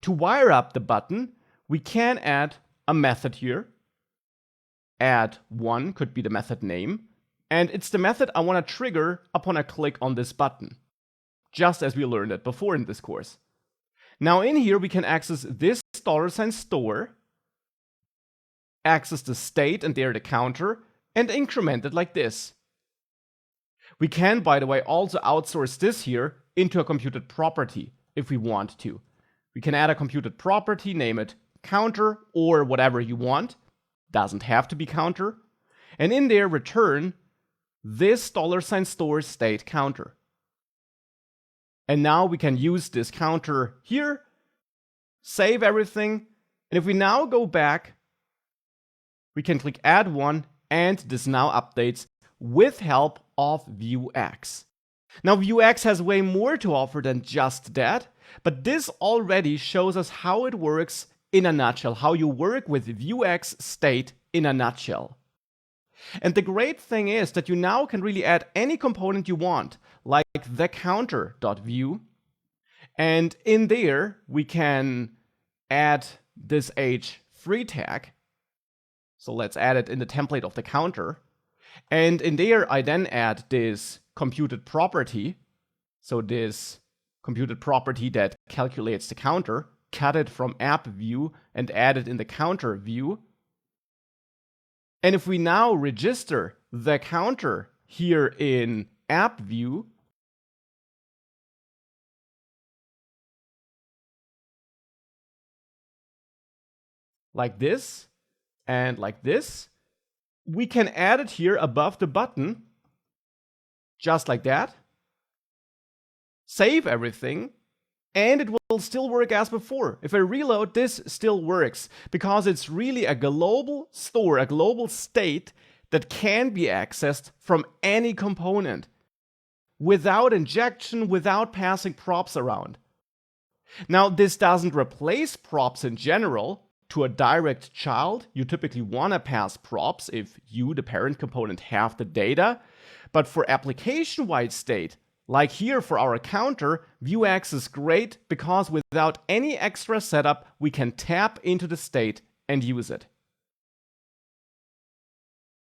To wire up the button, we can add a method here. Add1 could be the method name, and it's the method I want to trigger upon a click on this button, just as we learned it before in this course. Now in here we can access this $store, access the state and there the counter, and increment it like this. We can, by the way, also outsource this here into a computed property if we want to. We can add a computed property, name it counter or whatever you want. Doesn't have to be counter. And in there return this $store state counter. And now we can use this counter here, save everything. And if we now go back, we can click add one, and this now updates with help of Vuex. Now Vuex has way more to offer than just that, but this already shows us how it works in a nutshell, how you work with Vuex state in a nutshell. And the great thing is that you now can really add any component you want, like the counter.view. And in there, we can add this h3 tag. So let's add it in the template of the counter. And in there, I then add this computed property. So this computed property that calculates the counter, cut it from app view and add it in the counter view. And if we now register the counter here in app view, like this and like this, we can add it here above the button, just like that. Save everything, and it will still work as before. If I reload, this still works because it's really a global store, a global state that can be accessed from any component without injection, without passing props around. Now, this doesn't replace props in general. To a direct child, you typically want to pass props if you, the parent component, have the data. But for application-wide state, like here for our counter, Vuex is great because without any extra setup, we can tap into the state and use it.